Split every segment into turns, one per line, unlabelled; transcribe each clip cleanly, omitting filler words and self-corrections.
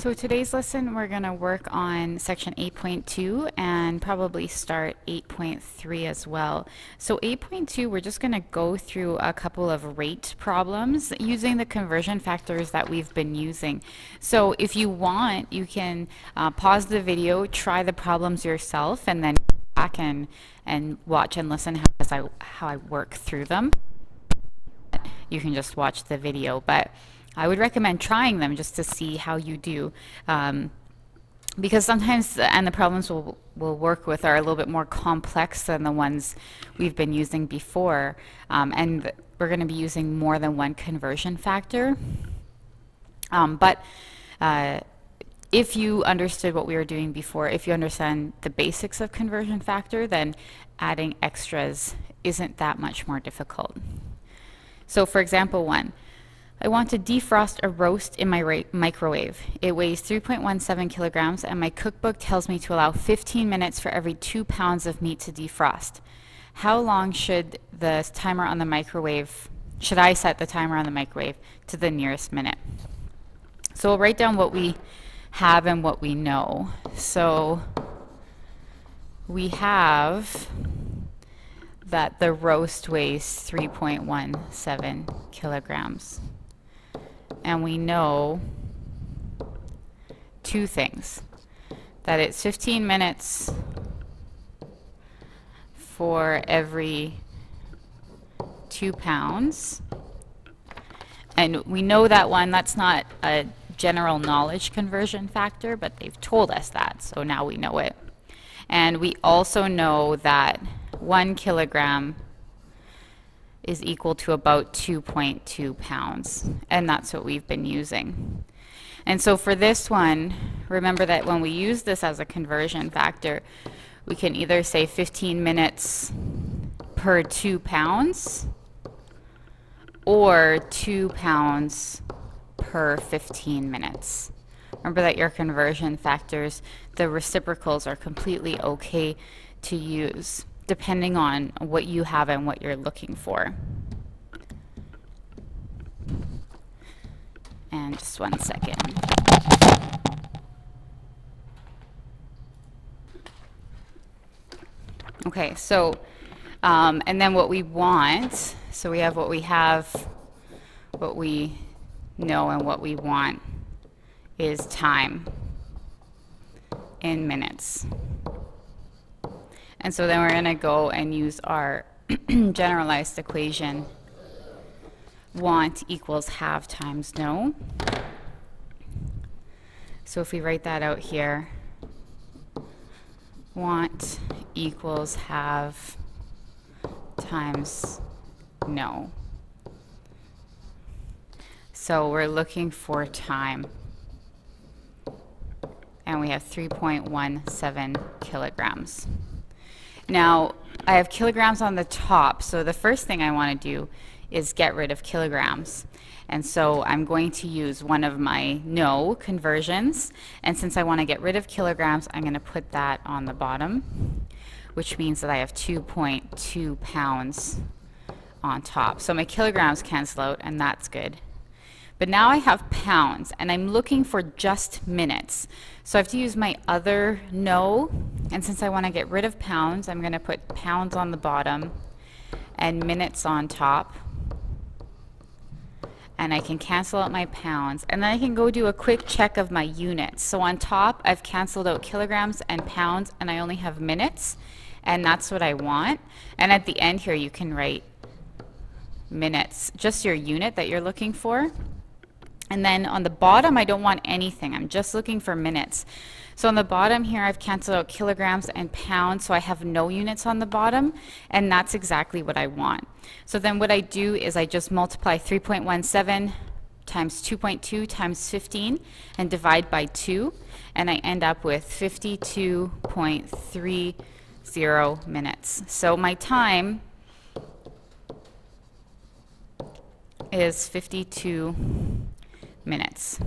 So today's lesson we're going to work on section 8.2 and probably start 8.3 as well. So 8.2 we're just going to go through a couple of rate problems using the conversion factors that we've been using. So if you want, you can pause the video, try the problems yourself, and then go back and watch and listen how I work through them. You can just watch the video, but I would recommend trying them just to see how you do, because sometimes the problems we'll work with are a little bit more complex than the ones we've been using before, and we're going to be using more than one conversion factor. But if you understood what we were doing before, if you understand the basics of conversion factor, then adding extras isn't that much more difficult. So for example 1, I want to defrost a roast in my microwave. It weighs 3.17 kilograms and my cookbook tells me to allow 15 minutes for every 2 pounds of meat to defrost. How long should the timer on the microwave, should I set the timer on the microwave to the nearest minute? So we'll write down what we have and what we know. So we have that the roast weighs 3.17 kilograms. And we know two things, that it's 15 minutes for every 2 pounds. And we know that one, that's not a general knowledge conversion factor, but they've told us that, so now we know it. And we also know that 1 kilogram is equal to about 2.2 pounds, and that's what we've been using. And so for this one, remember that when we use this as a conversion factor, we can either say 15 minutes per 2 pounds or 2 pounds per 15 minutes. Remember that your conversion factors, the reciprocals, are completely okay to use depending on what you have and what you're looking for. And just 1 second. Okay, so, and then what we want, so we have what we have, what we know, and what we want is time in minutes. And so then we're going to go and use our generalized equation. Want equals have times know. So if we write that out here, want equals have times know. So we're looking for time. And we have 3.17 kilograms. Now, I have kilograms on the top, so the first thing I want to do is get rid of kilograms. And so I'm going to use one of my no conversions, and since I want to get rid of kilograms, I'm going to put that on the bottom, which means that I have 2.2 pounds on top. So my kilograms cancel out, and that's good. But now I have pounds, and I'm looking for just minutes. So I have to use my other no, and since I want to get rid of pounds, I'm going to put pounds on the bottom and minutes on top. And I can cancel out my pounds, and then I can go do a quick check of my units. So on top, I've canceled out kilograms and pounds, and I only have minutes, and that's what I want. And at the end here, you can write minutes, just your unit that you're looking for. And then on the bottom, I don't want anything. I'm just looking for minutes. So on the bottom here, I've canceled out kilograms and pounds, so I have no units on the bottom, and that's exactly what I want. So then what I do is I just multiply 3.17 times 2.2 times 15 and divide by 2, and I end up with 52.30 minutes. So my time is 52 minutes,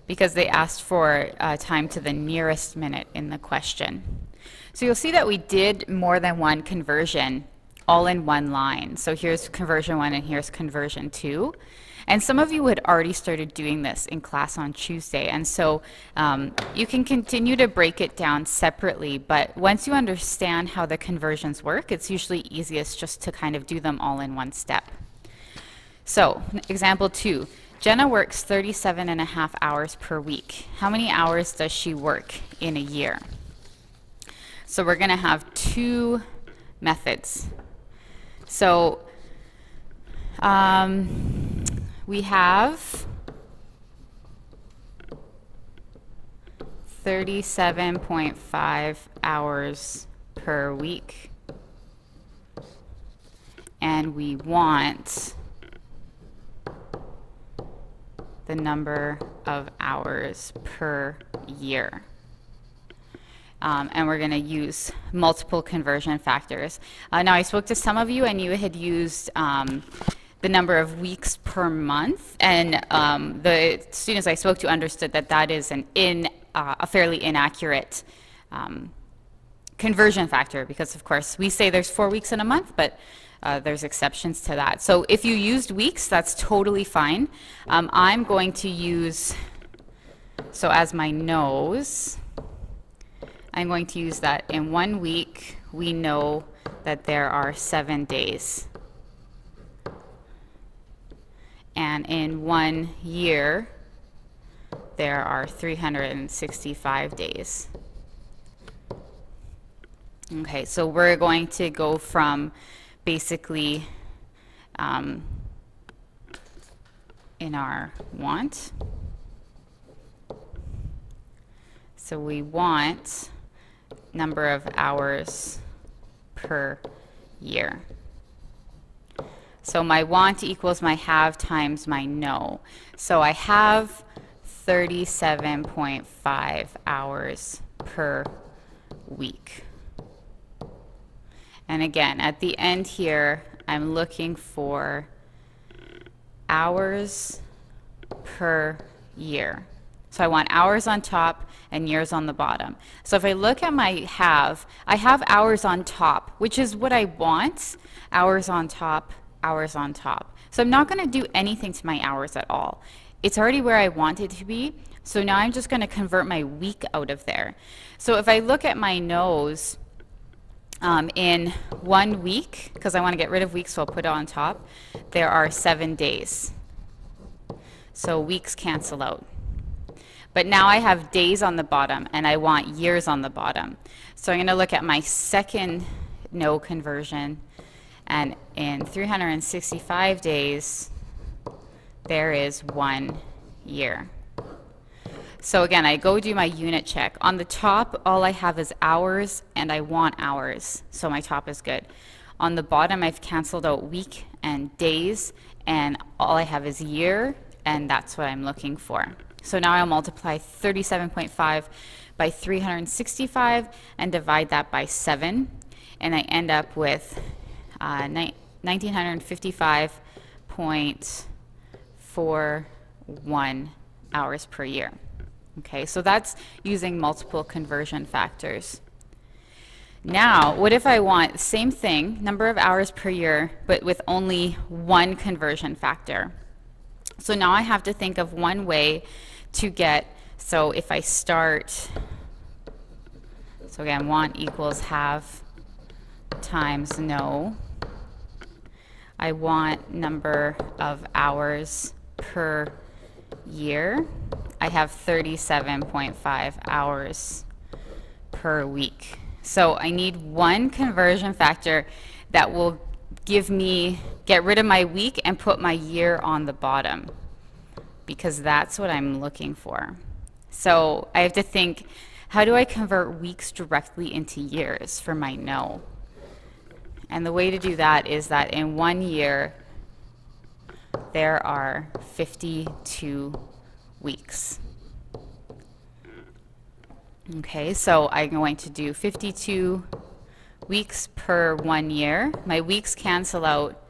because they asked for time to the nearest minute in the question. So you'll see that we did more than one conversion all in one line. So here's conversion 1 and here's conversion 2. And some of you had already started doing this in class on Tuesday. And so you can continue to break it down separately. But once you understand how the conversions work, it's usually easiest just to kind of do them all in one step. So example 2, Jenna works 37.5 hours per week. How many hours does she work in a year? So we're going to have two methods. So we have 37.5 hours per week, and we want the number of hours per year. And we're going to use multiple conversion factors. Now, I spoke to some of you, and you had used the number of weeks per month, and the students I spoke to understood that that is a fairly inaccurate conversion factor, because of course we say there's 4 weeks in a month, but there's exceptions to that. So if you used weeks, that's totally fine. I'm going to use, so as my nose, I'm going to use that in 1 week we know that there are 7 days. And in 1 year, there are 365 days. Okay, so we're going to go from basically in our want. So we want number of hours per year. So my want equals my have times my know. So I have 37.5 hours per week. And again, at the end here, I'm looking for hours per year. So I want hours on top and years on the bottom. So if I look at my I have hours on top, which is what I want, hours on top, hours on top. So I'm not going to do anything to my hours at all. It's already where I want it to be. So now I'm just going to convert my week out of there. So if I look at my nose in 1 week, because I want to get rid of weeks, so I'll put it on top, there are 7 days. So weeks cancel out. But now I have days on the bottom, and I want years on the bottom. So I'm going to look at my second no conversion, and in 365 days, there is 1 year. So again, I go do my unit check. On the top, all I have is hours, and I want hours, so my top is good. On the bottom, I've canceled out week and days, and all I have is year, and that's what I'm looking for. So now I'll multiply 37.5 by 365 and divide that by 7, and I end up with 1955.41 hours per year. Okay, so that's using multiple conversion factors. Now, what if I want same thing, number of hours per year, but with only one conversion factor? So now I have to think of one way to get, so if I start, so again, want equals have times no. I want number of hours per year. I have 37.5 hours per week. So I need one conversion factor that will give me, get rid of my week and put my year on the bottom, because that's what I'm looking for. So I have to think, how do I convert weeks directly into years for my no? And the way to do that is that in 1 year, there are 52 weeks. Okay, so I'm going to do 52 weeks per 1 year. My weeks cancel out,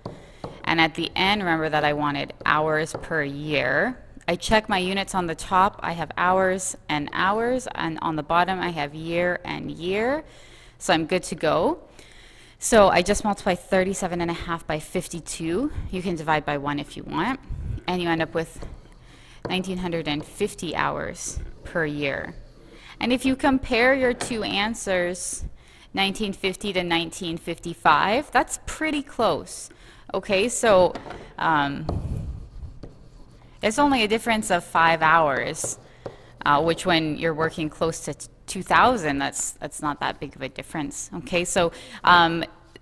and at the end, remember that I wanted hours per year. I check my units on the top. I have hours, and on the bottom I have year and year. So I'm good to go. So I just multiply 37.5 by 52. You can divide by 1 if you want. And you end up with 1,950 hours per year. And if you compare your two answers, 1950 to 1955, that's pretty close. Okay, so it's only a difference of 5 hours, which when you're working close to 2000, that's not that big of a difference. Okay, so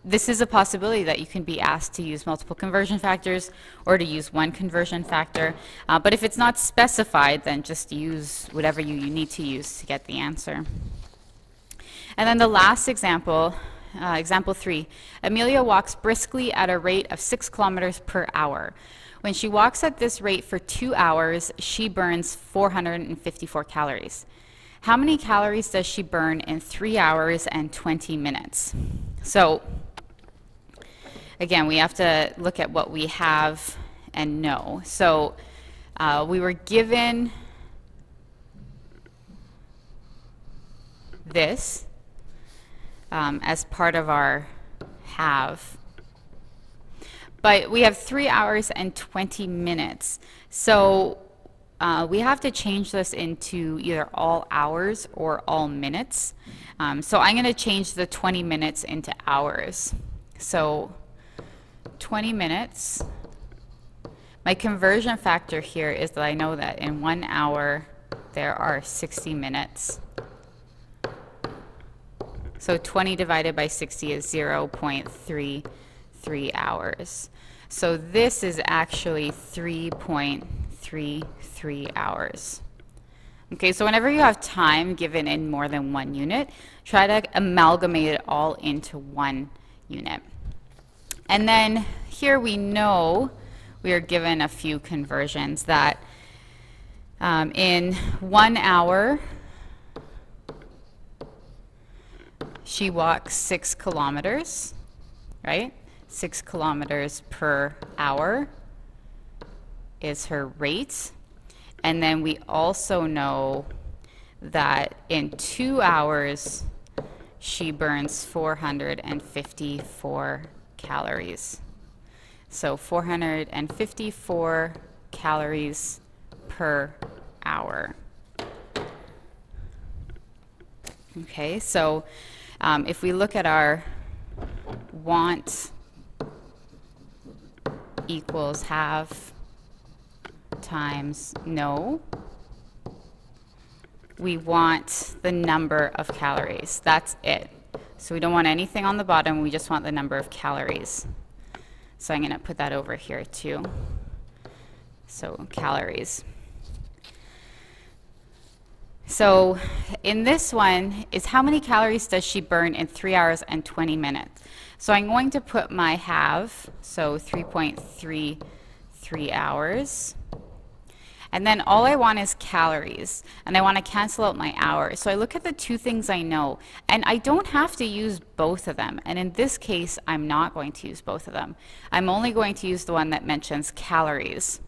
this is a possibility that you can be asked to use multiple conversion factors or to use one conversion factor. But if it's not specified, then just use whatever you need to use to get the answer. And then the last example, example 3. Amelia walks briskly at a rate of 6 kilometers per hour. When she walks at this rate for 2 hours, she burns 454 calories. How many calories does she burn in 3 hours and 20 minutes? So again, we have to look at what we have and know. So we were given this as part of our have. But we have 3 hours and 20 minutes. So we have to change this into either all hours or all minutes. So I'm going to change the 20 minutes into hours. So 20 minutes. My conversion factor here is that I know that in 1 hour there are 60 minutes. So 20 divided by 60 is 0.33 hours. So this is actually 3.33 hours. Okay, so whenever you have time given in more than one unit, try to amalgamate it all into one unit. And then here we know we are given a few conversions that in 1 hour, she walks 6 kilometers, right? 6 kilometers per hour is her rate. And then we also know that in 2 hours, she burns 454 calories. So 454 calories per hour. Okay, so if we look at our want equals have times know, we want the number of calories. That's it. So we don't want anything on the bottom, we just want the number of calories. So I'm going to put that over here too. So calories. So in this one is how many calories does she burn in 3 hours and 20 minutes? So I'm going to put my have, so 3.33 hours. And then all I want is calories, and I want to cancel out my hours. So I look at the two things I know, and I don't have to use both of them. And in this case, I'm not going to use both of them. I'm only going to use the one that mentions calories.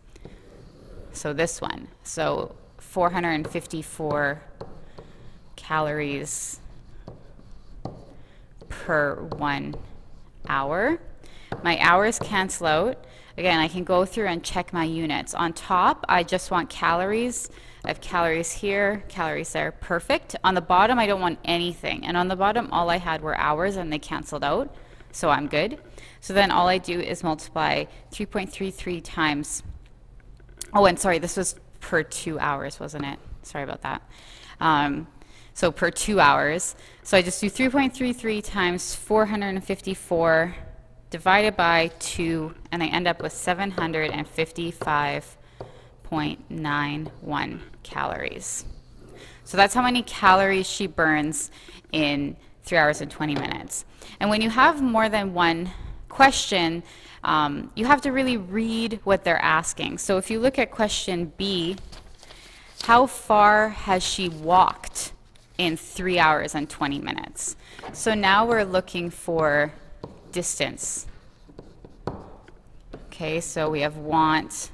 So this one. So 454 calories per 1 hour. My hours cancel out. Again, I can go through and check my units. On top, I just want calories. I have calories here, calories there, perfect. On the bottom, I don't want anything. And on the bottom, all I had were hours and they canceled out, so I'm good. So then all I do is multiply 3.33 times, oh, and sorry, this was per 2 hours, wasn't it? Sorry about that. So per 2 hours. So I just do 3.33 times 454 divided by 2, and I end up with 755.91 calories. So that's how many calories she burns in 3 hours and 20 minutes. And when you have more than one question, you have to really read what they're asking. So if you look at question B, how far has she walked in 3 hours and 20 minutes? So now we're looking for distance. Okay, so we have want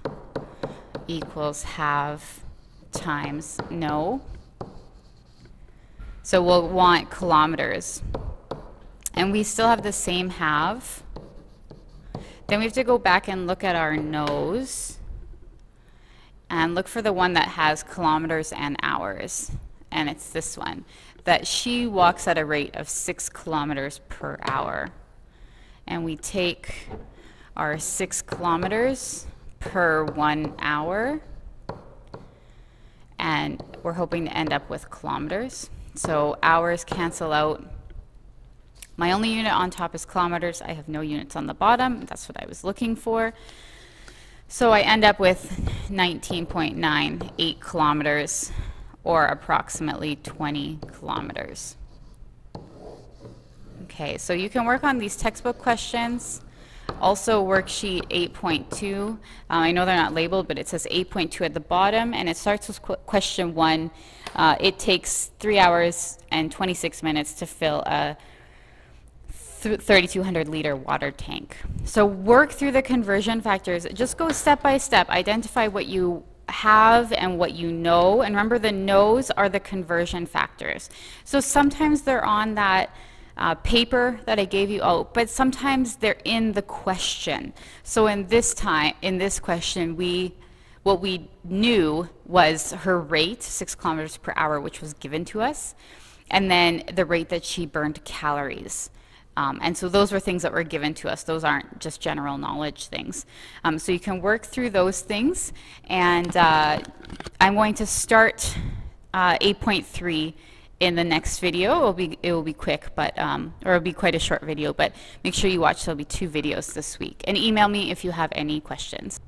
equals have times know. So we'll want kilometers. and we still have the same half. Then we have to go back and look at our nose and look for the one that has kilometers and hours. And it's this one, that she walks at a rate of 6 kilometers per hour. And we take our 6 kilometers per 1 hour, and we're hoping to end up with kilometers. So hours cancel out. My only unit on top is kilometers. I have no units on the bottom. That's what I was looking for. So I end up with 19.98 kilometers, or approximately 20 kilometers. Okay, so you can work on these textbook questions. Also worksheet 8.2. I know they're not labeled, but it says 8.2 at the bottom, and it starts with question 1. It takes 3 hours and 26 minutes to fill a 3,200 liter water tank. So work through the conversion factors. Just go step by step. Identify what you have and what you know. And remember, the knows are the conversion factors. So sometimes they're on that paper that I gave you out, but sometimes they're in the question. So in this question, what we knew was her rate, 6 kilometers per hour, which was given to us, and then the rate that she burned calories. And so those were things that were given to us. Those aren't just general knowledge things. So you can work through those things. And I'm going to start 8.3 in the next video. It will be quick, but or it'll be quite a short video. But make sure you watch. There'll be 2 videos this week. And email me if you have any questions.